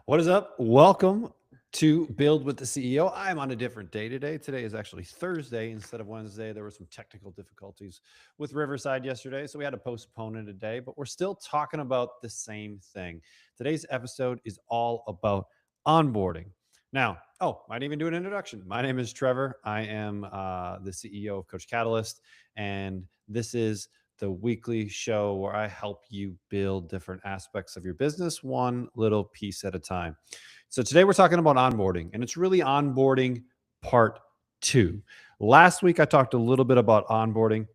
What is up? Welcome to Build with the CEO. I'm on a different day today. Today is actually Thursday instead of Wednesday. There were some technical difficulties with Riverside yesterday, so we had to postpone it a day, but we're still talking about the same thing. Today's episode is all about onboarding. Now, might even do an introduction. My name is Trevor. I am the CEO of Coach Catalyst, and this is the weekly show where I help you build different aspects of your business one little piece at a time. So today we're talking about onboarding, and it's really onboarding part two. Last week I talked a little bit about onboarding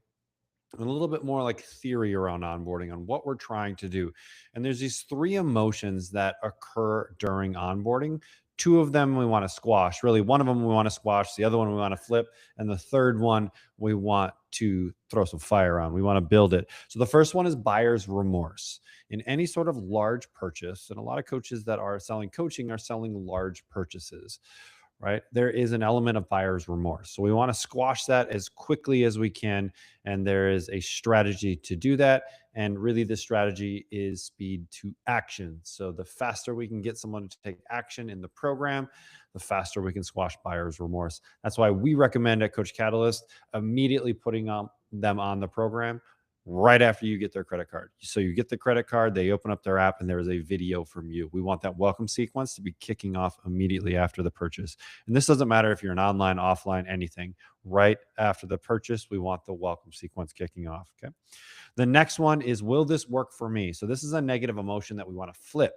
and a little bit more like theory around onboarding on what we're trying to do. And there's these three emotions that occur during onboarding. Two of them we want to squash. Really, one of them we want to squash, the other one we want to flip, and the third one we want to throw some fire on. We want to build it. So the first one is buyer's remorse. In any sort of large purchase, and a lot of coaches that are selling coaching are selling large purchases, right? There is an element of buyer's remorse. So we want to squash that as quickly as we can. And there is a strategy to do that. And really, the strategy is speed to action. So the faster we can get someone to take action in the program, the faster we can squash buyer's remorse. That's why we recommend at Coach Catalyst immediately putting them on the program right after you get their credit card. So you get the credit card, they open up their app, and there is a video from you. We want that welcome sequence to be kicking off immediately after the purchase. And this doesn't matter if you're an online, offline, anything. Right after the purchase, we want the welcome sequence kicking off. Okay. The next one is, will this work for me? So this is a negative emotion that we want to flip.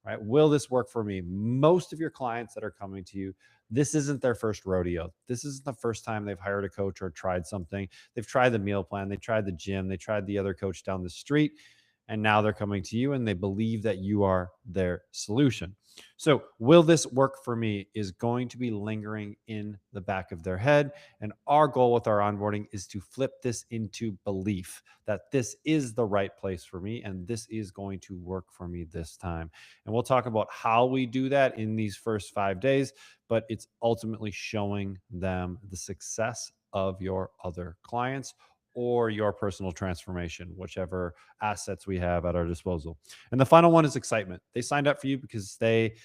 Right? Will this work for me? Most of your clients that are coming to you, this isn't their first rodeo. This isn't the first time they've hired a coach or tried something. They've tried the meal plan, they tried the gym, they tried the other coach down the street, and now they're coming to you and they believe that you are their solution. So, will this work for me is going to be lingering in the back of their head. And our goal with our onboarding is to flip this into belief that this is the right place for me and this is going to work for me this time. And we'll talk about how we do that in these first 5 days, but it's ultimately showing them the success of your other clients or your personal transformation, whichever assets we have at our disposal. And the final one is excitement. They signed up for you because they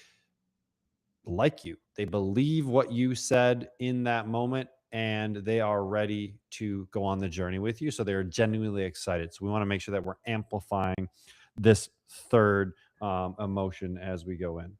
like you. They believe what you said in that moment and they are ready to go on the journey with you. So they're genuinely excited. So we want to make sure that we're amplifying this third emotion as we go in.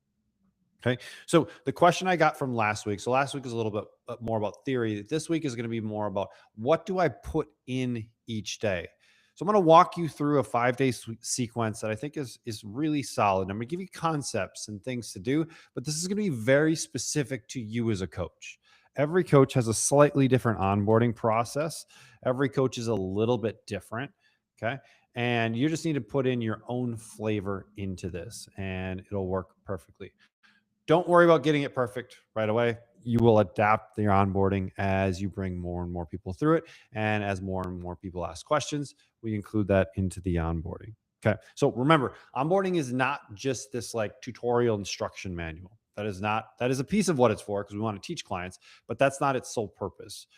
Okay. So the question I got from last week. So last week is a little bit more about theory. This week is going to be more about what do I put in each day. So I'm going to walk you through a 5-day sequence that I think is really solid. I'm going to give you concepts and things to do, but this is going to be very specific to you as a coach. Every coach has a slightly different onboarding process. Every coach is a little bit different. Okay. And you just need to put in your own flavor into this and it'll work perfectly. Don't worry about getting it perfect right away. You will adapt your onboarding as you bring more and more people through it. And as more and more people ask questions, we include that into the onboarding. Okay. So remember, onboarding is not just this like tutorial instruction manual. That is a piece of what it's for because we want to teach clients, but that's not its sole purpose.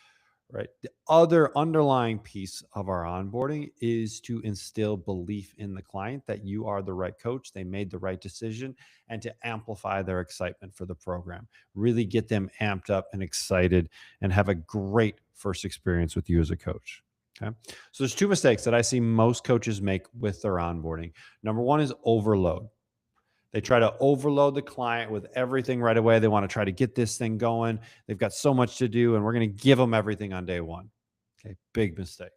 Right. The other underlying piece of our onboarding is to instill belief in the client that you are the right coach, they made the right decision, and to amplify their excitement for the program. Really get them amped up and excited and have a great first experience with you as a coach. Okay. So there's two mistakes that I see most coaches make with their onboarding. Number one is overload. They try to overload the client with everything right away. They want to try to get this thing going. They've got so much to do, and we're going to give them everything on day one. Okay, big mistake.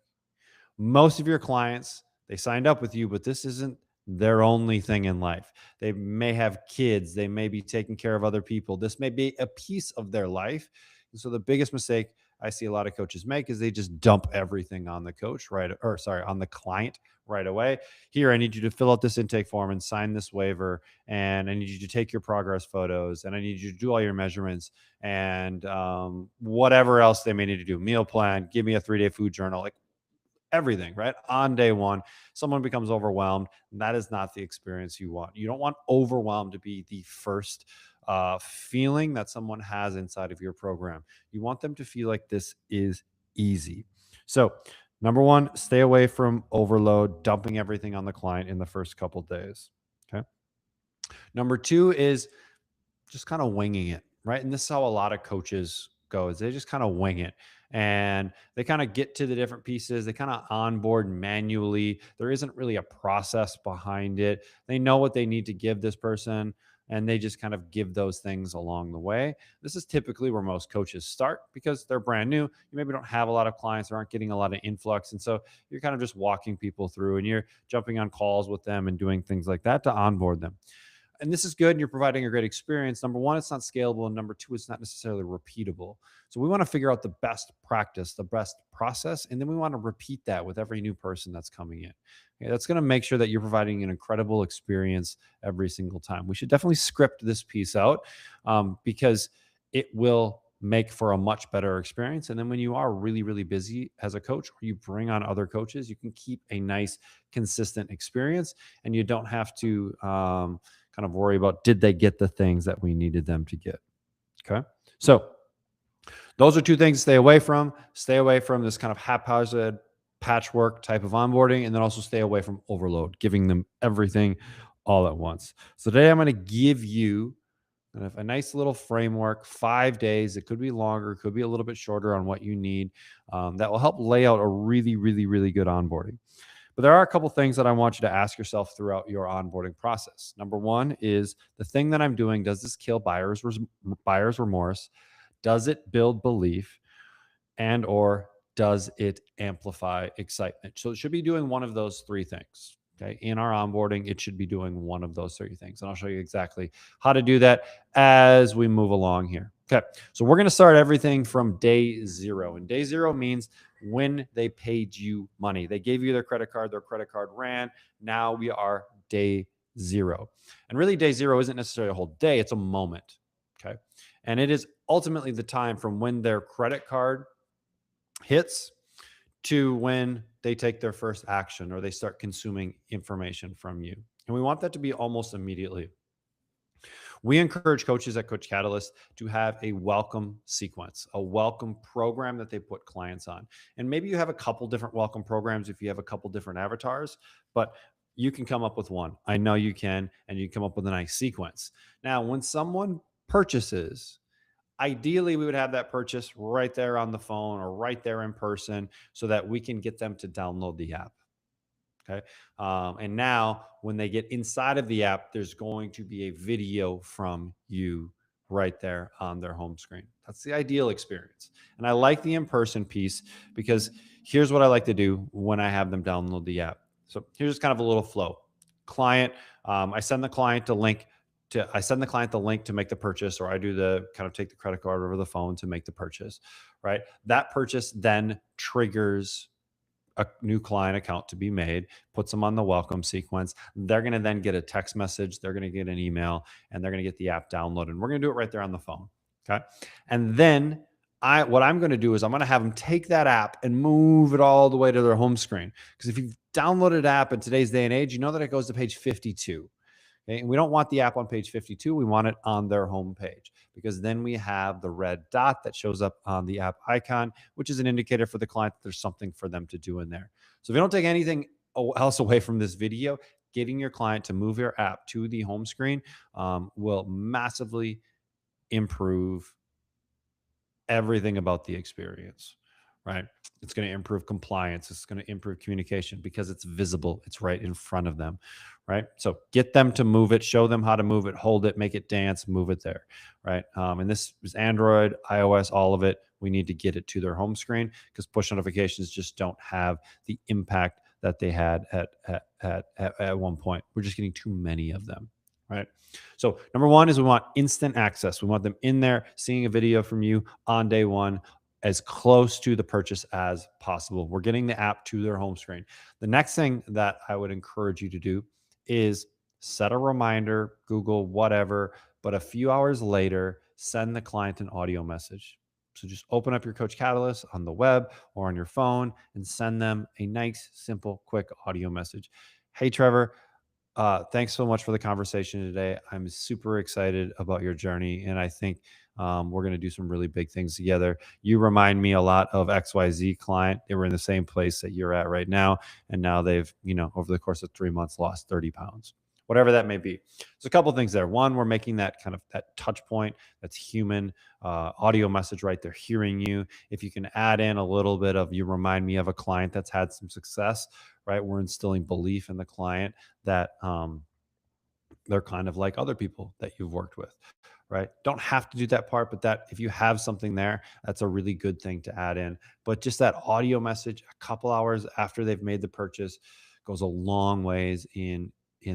Most of your clients, they signed up with you, but this isn't their only thing in life. They may have kids. They may be taking care of other people. This may be a piece of their life. And so the biggest mistake I see a lot of coaches make is they just dump everything on the coach, right? Or sorry, on the client right away. Here, I need you to fill out this intake form and sign this waiver. And I need you to take your progress photos. And I need you to do all your measurements and whatever else they may need to do. Meal plan, give me a 3-day food journal, like everything, right? On day one, someone becomes overwhelmed. That is not the experience you want. You don't want overwhelmed to be the first feeling that someone has inside of your program. You want them to feel like this is easy. So, number one, stay away from overload, dumping everything on the client in the first couple days. Okay. Number two is just kind of winging it, right? And this is how a lot of coaches go is they just kind of wing it and they kind of get to the different pieces. They kind of onboard manually. There isn't really a process behind it. They know what they need to give this person and they just kind of give those things along the way. This is typically where most coaches start because they're brand new. You maybe don't have a lot of clients or aren't getting a lot of influx. And so you're kind of just walking people through and you're jumping on calls with them and doing things like that to onboard them. And this is good and you're providing a great experience. Number one, it's not scalable. And number two, it's not necessarily repeatable. So we want to figure out the best practice, the best process, and then we want to repeat that with every new person that's coming in. Okay, that's going to make sure that you're providing an incredible experience every single time. We should definitely script this piece out because it will make for a much better experience. And then when you are really, really busy as a coach or you bring on other coaches, you can keep a nice, consistent experience and you don't have to kind of worry about did they get the things that we needed them to get. Okay. So those are two things to stay away from. Stay away from this kind of haphazard patchwork type of onboarding, and then also stay away from overload, giving them everything all at once. So today I'm going to give you kind of a nice little framework, 5 days. It could be longer, could be a little bit shorter on what you need. That will help lay out a really, really, really good onboarding. But there are a couple things that I want you to ask yourself throughout your onboarding process. Number one is the thing that I'm doing, does this kill buyer's remorse? Does it build belief? And or does it amplify excitement? So it should be doing one of those three things. Okay. In our onboarding, it should be doing one of those three things. And I'll show you exactly how to do that as we move along here. Okay. So we're going to start everything from day zero. And day zero means when they paid you money. They gave you their credit card ran. Now we are day zero. And really, day zero isn't necessarily a whole day, it's a moment. Okay. And it is ultimately the time from when their credit card hits to when they take their first action or they start consuming information from you. And we want that to be almost immediately. We encourage coaches at Coach Catalyst to have a welcome sequence, a welcome program that they put clients on. And maybe you have a couple different welcome programs if you have a couple different avatars, but you can come up with one. I know you can, and you come up with a nice sequence. Now, when someone purchases, ideally, we would have that purchase right there on the phone or right there in person so that we can get them to download the app. Okay. And now, when they get inside of the app, there's going to be a video from you right there on their home screen. That's the ideal experience. And I like the in person piece because here's what I like to do when I have them download the app. So here's kind of a little flow. Client, I send the client a link I send the client the link to make the purchase, or I do the kind of take the credit card over the phone to make the purchase, right? That purchase then triggers a new client account to be made, puts them on the welcome sequence. They're going to then get a text message, they're going to get an email, and they're going to get the app downloaded. And we're going to do it right there on the phone. Okay. And then what I'm going to do is I'm going to have them take that app and move it all the way to their home screen. Because if you've downloaded an app in today's day and age, you know that it goes to page 52. Okay? And we don't want the app on page 52. We want it on their home page because then we have the red dot that shows up on the app icon, which is an indicator for the client that there's something for them to do in there. So if you don't take anything else away from this video, getting your client to move your app to the home screen will massively improve everything about the experience, right? It's going to improve compliance. It's going to improve communication because it's visible. It's right in front of them, right? So get them to move it, show them how to move it, hold it, make it dance, move it there, right? And this is Android, iOS, all of it. We need to get it to their home screen because push notifications just don't have the impact that they had at one point. We're just getting too many of them, right? So number one is we want instant access. We want them in there seeing a video from you on day one, as close to the purchase as possible. We're getting the app to their home screen. The next thing that I would encourage you to do is set a reminder, Google, whatever, but a few hours later, send the client an audio message. So just open up your Coach Catalyst on the web or on your phone and send them a nice, simple, quick audio message. Hey, Trevor, thanks so much for the conversation today. I'm super excited about your journey, and I think we're going to do some really big things together. You remind me a lot of XYZ client. They were in the same place that you're at right now, and now they've, over the course of 3 months, lost 30 pounds. whatever that may be. There's a couple things there. One, we're making that kind of that touch point that's human, audio message, right? They're hearing you. If you can add in a little bit of, you remind me of a client that's had some success, right? We're instilling belief in the client that they're kind of like other people that you've worked with, right? Don't have to do that part, but that if you have something there, that's a really good thing to add in. But just that audio message a couple hours after they've made the purchase goes a long ways in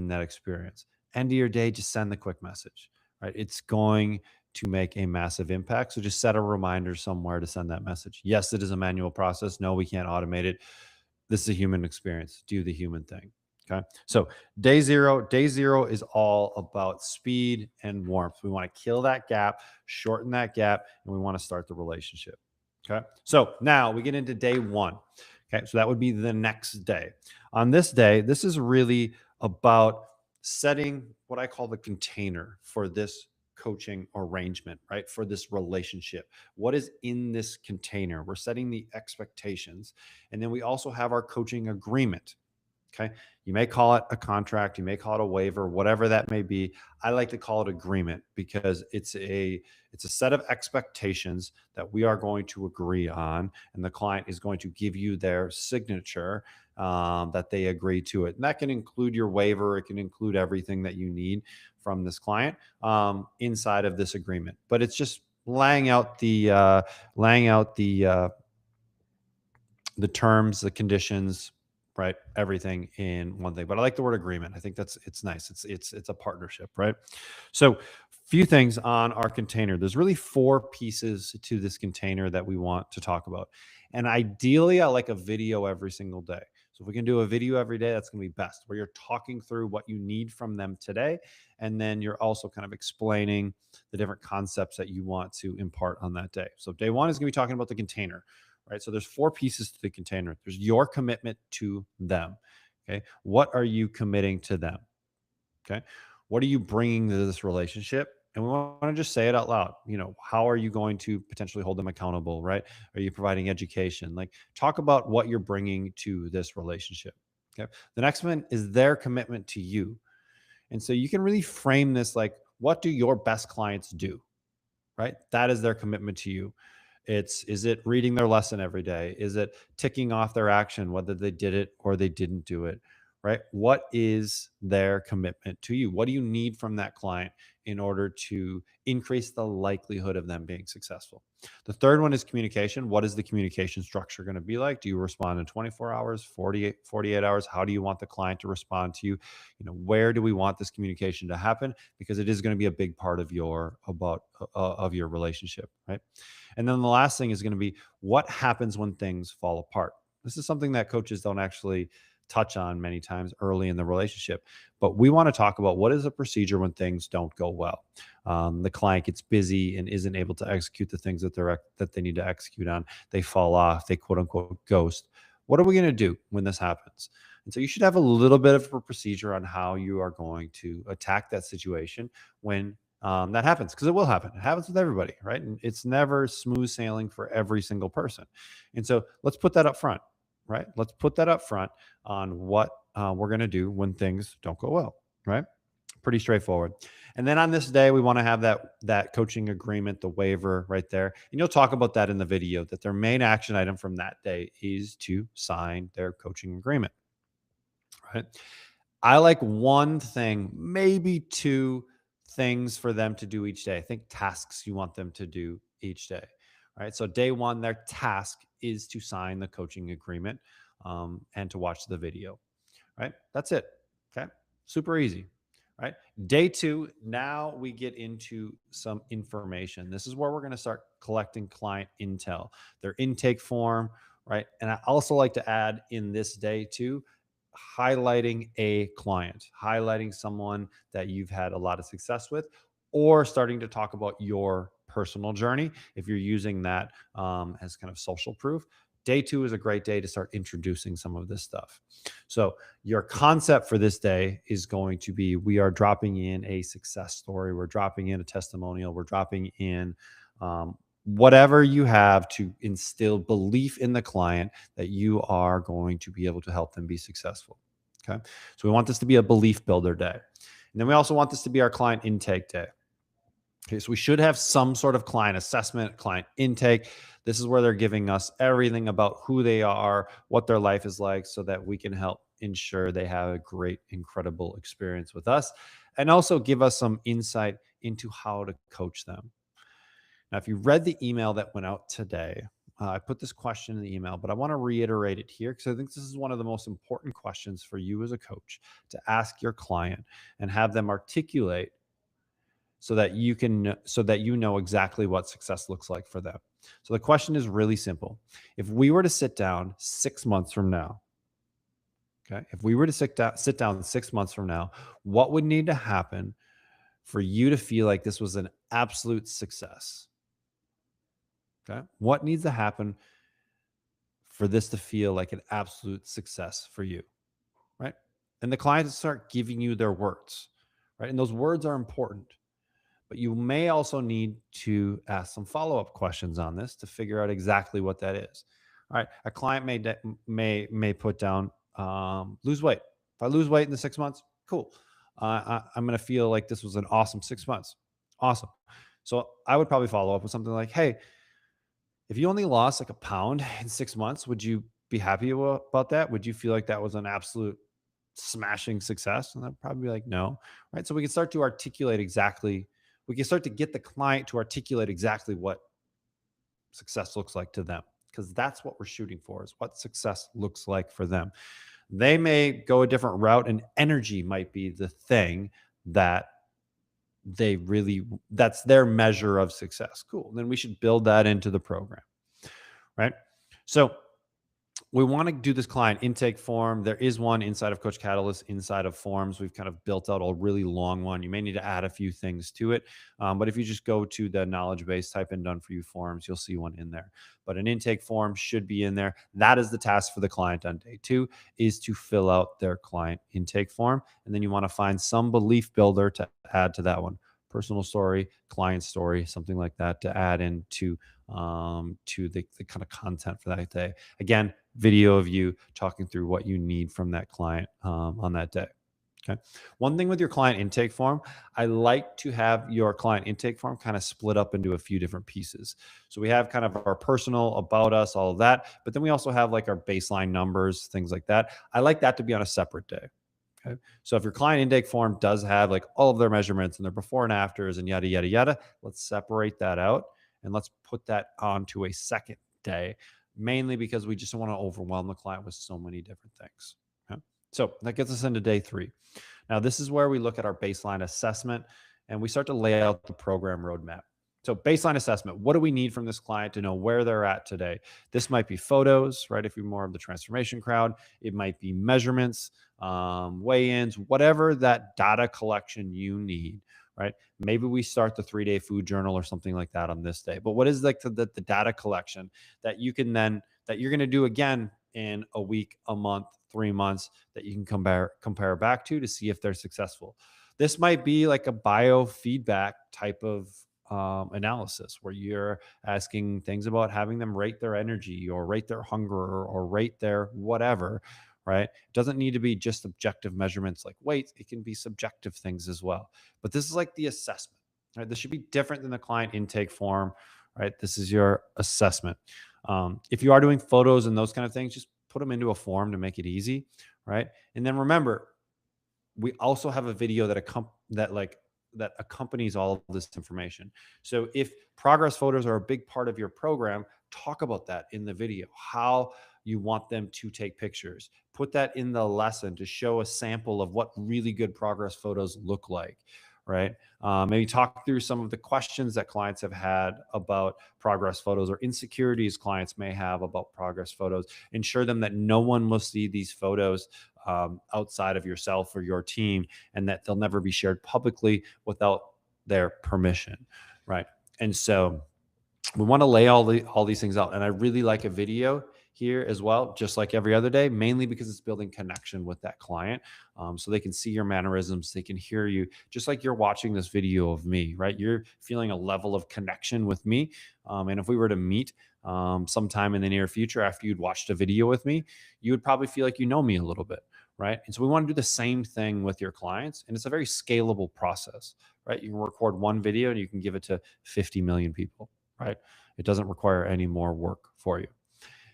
that experience. End of your day, just send the quick message, right? It's going to make a massive impact. So just set a reminder somewhere to send that message. Yes, it is a manual process. No, we can't automate it. This is a human experience. Do the human thing. Okay. So day zero is all about speed and warmth. We want to kill that gap, shorten that gap, and we want to start the relationship. Okay. So now we get into day one. Okay. So that would be the next day. On this day, this is really about setting what I call the container for this coaching arrangement, right? For this relationship. What is in this container? We're setting the expectations. And then we also have our coaching agreement. Okay. You may call it a contract, you may call it a waiver, whatever that may be. I like to call it agreement because it's a set of expectations that we are going to agree on, and the client is going to give you their signature that they agree to it. And that can include your waiver, it can include everything that you need from this client inside of this agreement. But it's just laying out the terms, the conditions, right? Everything in one thing. But I like the word agreement. I think it's nice. It's a partnership, right? So few things on our container. There's really four pieces to this container that we want to talk about. And ideally, I like a video every single day. So if we can do a video every day, that's going to be best, where you're talking through what you need from them today. And then you're also kind of explaining the different concepts that you want to impart on that day. So day one is going to be talking about the container, right? So there's four pieces to the container. There's your commitment to them. Okay. What are you committing to them? Okay. What are you bringing to this relationship? And we want to just say it out loud. How are you going to potentially hold them accountable, right? Are you providing education? Like, talk about what you're bringing to this relationship. Okay. The next one is their commitment to you. And so you can really frame this like, what do your best clients do? Right? That is their commitment to you. Is it reading their lesson every day? Is it ticking off their action, whether they did it or they didn't do it? Right? What is their commitment to you? What do you need from that client in order to increase the likelihood of them being successful? The third one is communication. What is the communication structure going to be like? Do you respond in 24 hours, 48 hours? How do you want the client to respond to you? Where do we want this communication to happen? Because it is going to be a big part of of your relationship, right? And then the last thing is going to be, what happens when things fall apart? This is something that coaches don't actually touch on many times early in the relationship, but we want to talk about what is a procedure when things don't go well. The client gets busy and isn't able to execute the things that they need to execute on. They fall off. They quote unquote ghost. What are we going to do when this happens? And so you should have a little bit of a procedure on how you are going to attack that situation when that happens, because it will happen. It happens with everybody, right? And it's never smooth sailing for every single person. And so let's put that up front, right? Let's put that up front on what we're going to do when things don't go well, right? Pretty straightforward. And then on this day, we want to have that coaching agreement, the waiver right there. And you'll talk about that in the video, that their main action item from that day is to sign their coaching agreement, right? I like one thing, maybe two things for them to do each day. I think tasks you want them to do each day. Right. So day one, their task is to sign the coaching agreement and to watch the video. Right. That's it. Okay. Super easy. Right. Day two, now we get into some information. This is where we're going to start collecting client intel, their intake form. Right. And I also like to add in this day too, highlighting a client, highlighting someone that you've had a lot of success with, or starting to talk about your personal journey if you're using that as kind of social proof. Day two is a great day to start introducing some of this stuff. So your concept for this day is going to be, we are dropping in a success story, we're dropping in a testimonial, we're dropping in whatever you have to instill belief in the client that you are going to be able to help them be successful. Okay. So we want this to be a belief builder day. And then we also want this to be our client intake day. Okay. So we should have some sort of client assessment, client intake. This is where they're giving us everything about who they are, what their life is like, so that we can help ensure they have a great, incredible experience with us and also give us some insight into how to coach them. Now, if you read the email that went out today, I put this question in the email, but I want to reiterate it here because I think this is one of the most important questions for you as a coach to ask your client and have them articulate so that you know exactly what success looks like for them. So the question is really simple. If we were to sit down 6 months from now, okay? If we were to sit down 6 months from now, what would need to happen for you to feel like this was an absolute success? Okay? What needs to happen for this to feel like an absolute success for you, right? And the clients start giving you their words, right? And those words are important, but you may also need to ask some follow-up questions on this to figure out exactly what that is. All right, a client may put down lose weight. If I lose weight in the 6 months, cool. I'm going to feel like this was an awesome 6 months. Awesome. So I would probably follow up with something like, "Hey, if you only lost like a pound in 6 months, would you be happy about that? Would you feel like that was an absolute smashing success?" And I'd probably be like, no. Right. So we can start to articulate exactly, we can start to get the client to articulate exactly what success looks like to them. Because that's what we're shooting for, is what success looks like for them. They may go a different route, and energy might be the thing that that's their measure of success. Cool. Then we should build that into the program. Right. So we want to do this client intake form. There is one inside of Coach Catalyst, inside of forms. We've kind of built out a really long one. You may need to add a few things to it. But if you just go to the knowledge base, type in done for you forms, you'll see one in there. But an intake form should be in there. That is the task for the client on day 2, is to fill out their client intake form. And then you want to find some belief builder to add to that one. Personal story, client story, something like that to add into to the kind of content for that day. Again, video of you talking through what you need from that client on that day. Okay. One thing with your client intake form, I like to have your client intake form kind of split up into a few different pieces. So we have kind of our personal, about us, all of that, but then we also have like our baseline numbers, things like that. I like that to be on a separate day. Okay. So if your client intake form does have like all of their measurements and their before and afters and yada, yada, yada, let's separate that out and let's put that onto a second day, mainly because we just don't want to overwhelm the client with so many different things. Okay. So that gets us into day 3. Now, this is where we look at our baseline assessment and we start to lay out the program roadmap. So baseline assessment, what do we need from this client to know where they're at today? This might be photos, right? If you're more of the transformation crowd, it might be measurements, weigh-ins, whatever that data collection you need, right? Maybe we start the 3-day food journal or something like that on this day. But what is like the data collection that you can then, that you're going to do again in a week, a month, 3 months, that you can compare back to see if they're successful? This might be like a biofeedback type of analysis where you're asking things about having them rate their energy or rate their hunger or rate their whatever, right? It doesn't need to be just objective measurements like weight. It can be subjective things as well. But this is like the assessment, right? This should be different than the client intake form, right? This is your assessment. If you are doing photos and those kind of things, just put them into a form to make it easy, right? And then remember, we also have a video that accompanies all of this information. So if progress photos are a big part of your program, talk about that in the video, how you want them to take pictures. Put that in the lesson to show a sample of what really good progress photos look like, right? Maybe talk through some of the questions that clients have had about progress photos or insecurities clients may have about progress photos. Ensure them that no one will see these photos outside of yourself or your team, and that they'll never be shared publicly without their permission, right? And so we want to lay all these things out. And I really like a video here as well, just like every other day, mainly because it's building connection with that client. So they can see your mannerisms, they can hear you, just like you're watching this video of me, right? You're feeling a level of connection with me. And if we were to meet sometime in the near future after you'd watched a video with me, you would probably feel like you know me a little bit, right? And so we want to do the same thing with your clients. And it's a very scalable process, right? You can record one video and you can give it to 50 million people, right? It doesn't require any more work for you.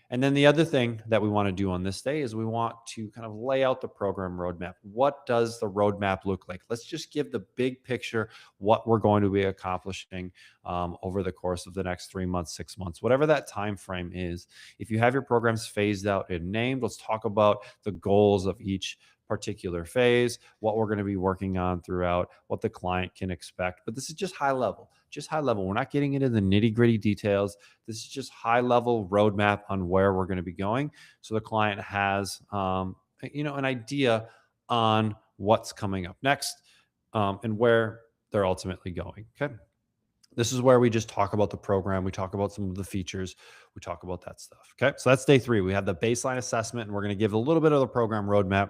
And then the other thing that we want to do on this day is we want to kind of lay out the program roadmap. What does the roadmap look like? Let's just give the big picture, what we're going to be accomplishing over the course of the next 3 months, 6 months, whatever that time frame is. If you have your programs phased out and named, let's talk about the goals of each particular phase, what we're going to be working on throughout, what the client can expect. But this is just high level, just high level. We're not getting into the nitty gritty details. This is just high level roadmap on where we're going to be going. So the client has, an idea on what's coming up next, and where they're ultimately going. Okay. This is where we just talk about the program. We talk about some of the features. We talk about that stuff. Okay. So that's day 3. We have the baseline assessment, and we're going to give a little bit of the program roadmap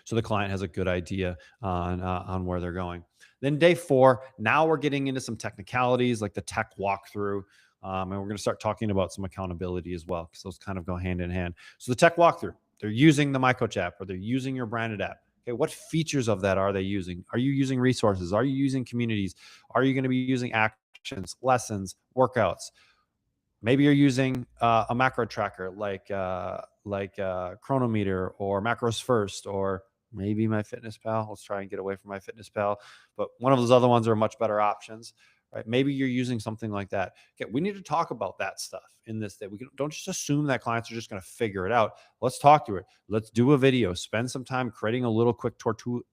so the client has a good idea on where they're going. Then day 4, now we're getting into some technicalities like the tech walkthrough. And we're going to start talking about some accountability as well, because those kind of go hand in hand. So the tech walkthrough, they're using the MyCoach app or they're using your branded app. Okay, what features of that are they using? Are you using resources? Are you using communities? Are you going to be using actions, lessons, workouts? Maybe you're using a macro tracker like Chronometer or Macros First, or maybe MyFitnessPal. Let's try and get away from MyFitnessPal, but one of those other ones are much better options, right? Maybe you're using something like that. Okay, we need to talk about that stuff in this day. Don't just assume that clients are just going to figure it out. Let's talk through it. Let's do a video. Spend some time creating a little quick tutorial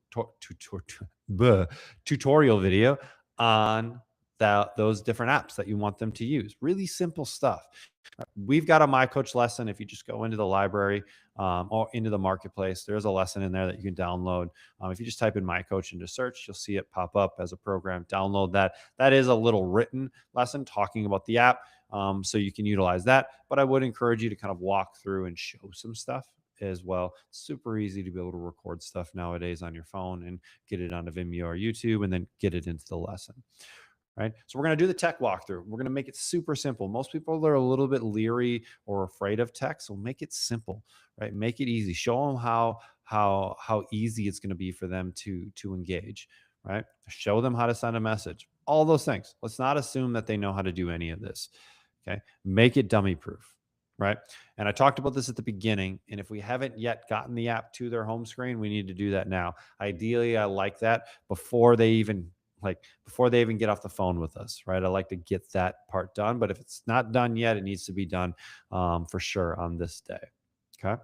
video on those different apps that you want them to use. Really simple stuff. We've got a My Coach lesson. If you just go into the library or into the marketplace, there's a lesson in there that you can download. If you just type in My Coach into search, you'll see it pop up as a program. Download that. That is a little written lesson talking about the app, so you can utilize that. But I would encourage you to kind of walk through and show some stuff as well. It's super easy to be able to record stuff nowadays on your phone and get it onto Vimeo or YouTube and then get it into the lesson. Right. So we're going to do the tech walkthrough. We're going to make it super simple. Most people are a little bit leery or afraid of tech. So make it simple, right? Make it easy. Show them how easy it's going to be for them to engage, right? Show them how to send a message, all those things. Let's not assume that they know how to do any of this. Okay. Make it dummy proof. Right. And I talked about this at the beginning. And if we haven't yet gotten the app to their home screen, we need to do that now. Ideally, I like that before they even get off the phone with us, right? I like to get that part done, but if it's not done yet, it needs to be done for sure on this day. Okay.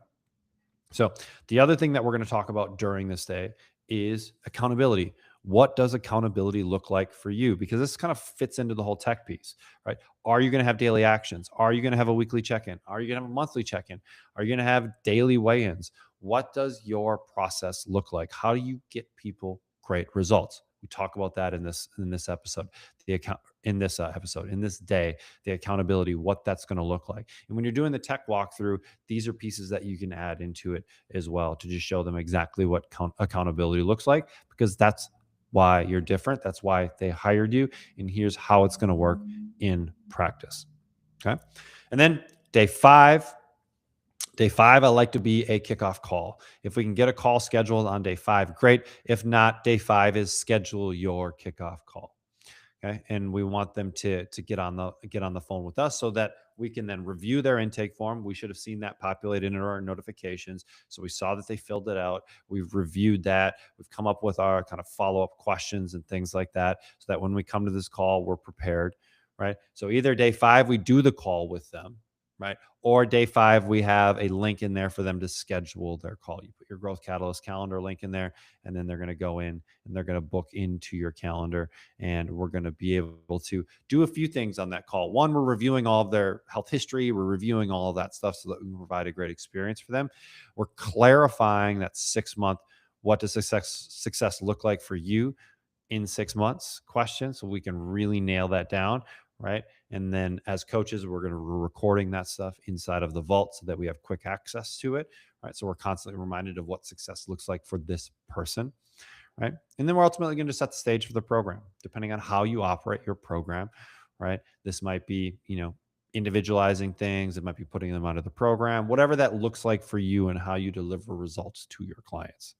So the other thing that we're going to talk about during this day is accountability. What does accountability look like for you? Because this kind of fits into the whole tech piece, right? Are you going to have daily actions? Are you going to have a weekly check-in? Are you going to have a monthly check-in? Are you going to have daily weigh-ins? What does your process look like? How do you get people great results? We talk about that in this episode, in this day, the accountability, what that's going to look like. And when you're doing the tech walkthrough, these are pieces that you can add into it as well to just show them exactly what accountability looks like, because that's why you're different. That's why they hired you. And here's how it's going to work in practice. Okay. And then day 5, I like to be a kickoff call. If we can get a call scheduled on day 5, great. If not, day 5 is schedule your kickoff call. Okay. And we want them to get on the phone with us so that we can then review their intake form. We should have seen that populated in our notifications. So we saw that they filled it out. We've reviewed that. We've come up with our kind of follow-up questions and things like that, so that when we come to this call, we're prepared. Right. So either day 5, we do the call with them, right? Or day 5, we have a link in there for them to schedule their call. You put your Growth Catalyst calendar link in there, and then they're going to go in and they're going to book into your calendar. And we're going to be able to do a few things on that call. One, we're reviewing all of their health history. We're reviewing all of that stuff so that we can provide a great experience for them. We're clarifying that 6-month, what does success look like for you in 6 months question, so we can really nail that down, right? And then as coaches, we're going to be recording that stuff inside of the vault so that we have quick access to it, right? So we're constantly reminded of what success looks like for this person, right? And then we're ultimately going to set the stage for the program, depending on how you operate your program, right? This might be, individualizing things. It might be putting them onto the program, whatever that looks like for you and how you deliver results to your clients.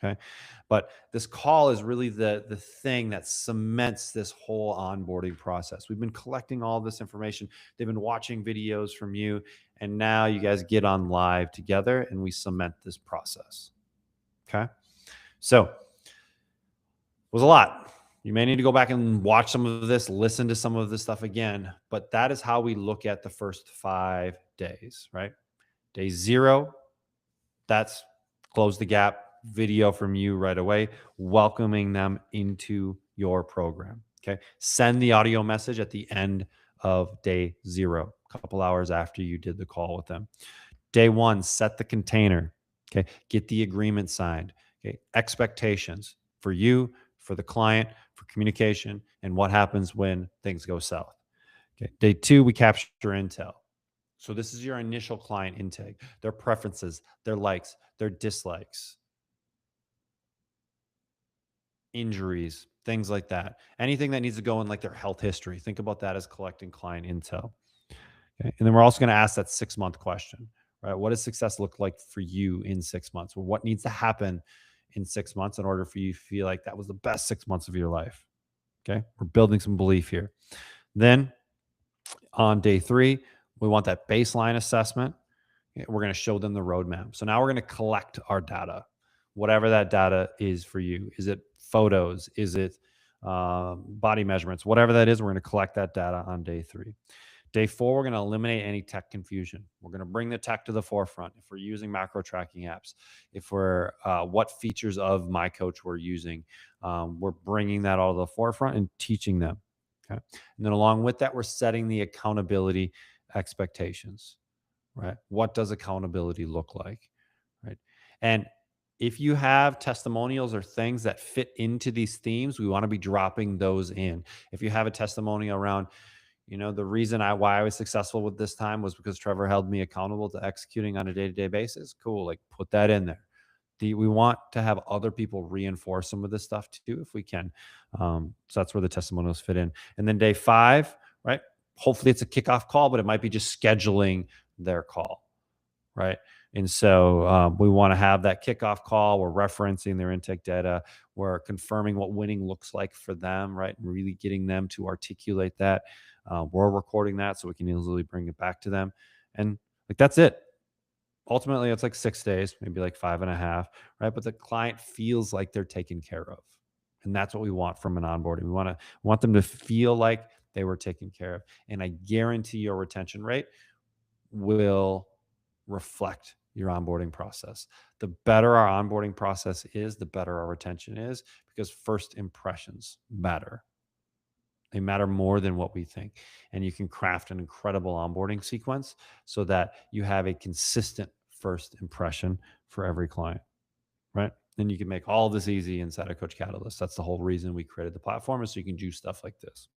Okay. But this call is really the thing that cements this whole onboarding process. We've been collecting all this information. They've been watching videos from you. And now you guys get on live together and we cement this process. Okay. So it was a lot. You may need to go back and watch some of this, listen to some of this stuff again. But that is how we look at the first 5 days, right? Day 0, that's close the gap video from you right away, welcoming them into your program. Okay. Send the audio message at the end of day 0, a couple hours after you did the call with them. Day 1, set the container. Okay. Get the agreement signed. Okay. Expectations for you, for the client, for communication, and what happens when things go south. Okay. Day 2, we capture intel. So this is your initial client intake, their preferences, their likes, their dislikes, injuries, things like that. Anything that needs to go in like their health history. Think about that as collecting client intel. Okay. And then we're also going to ask that 6-month question, right? What does success look like for you in 6 months? Well, what needs to happen in 6 months in order for you to feel like that was the best 6 months of your life? Okay. We're building some belief here. Then on day 3, we want that baseline assessment. We're going to show them the roadmap. So now we're going to collect our data, whatever that data is for you. Is it photos? Is it body measurements? Whatever that is, we're going to collect that data on day 3. Day 4, we're going to eliminate any tech confusion. We're going to bring the tech to the forefront. If we're using macro tracking apps, if we're what features of My Coach we're using, we're bringing that all to the forefront and teaching them. Okay, and then along with that, we're setting the accountability expectations. Right? What does accountability look like? Right? And if you have testimonials or things that fit into these themes, we want to be dropping those in. If you have a testimonial around, the reason why I was successful with this time was because Trevor held me accountable to executing on a day-to-day basis. Cool. Like put that in there. We want to have other people reinforce some of this stuff too, if we can. So that's where the testimonials fit in. And then day 5, right? Hopefully it's a kickoff call, but it might be just scheduling their call, right? And so we want to have that kickoff call. We're referencing their intake data. We're confirming what winning looks like for them, right? And really getting them to articulate that. We're recording that so we can easily bring it back to them. And like that's it. Ultimately, it's like 6 days, maybe like 5.5, right? But the client feels like they're taken care of. And that's what we want from an onboarding. We want them to feel like they were taken care of. And I guarantee your retention rate will reflect your onboarding process. The better our onboarding process is, the better our retention is, because first impressions matter. They matter more than what we think. And you can craft an incredible onboarding sequence so that you have a consistent first impression for every client, right? And you can make all this easy inside of Coach Catalyst. That's the whole reason we created the platform, is so you can do stuff like this.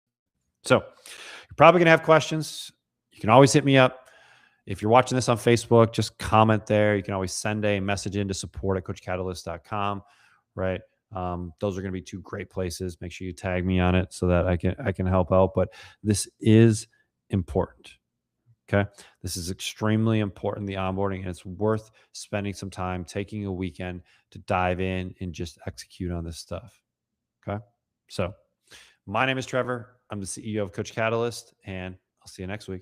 So you're probably going to have questions. You can always hit me up. If you're watching this on Facebook, just comment there. You can always send a message into support@coachcatalyst.com, right? Those are going to be 2 great places. Make sure you tag me on it so that I can help out. But this is important. Okay. This is extremely important, the onboarding, and it's worth spending some time, taking a weekend to dive in and just execute on this stuff. Okay. So my name is Trevor. I'm the CEO of Coach Catalyst, and I'll see you next week.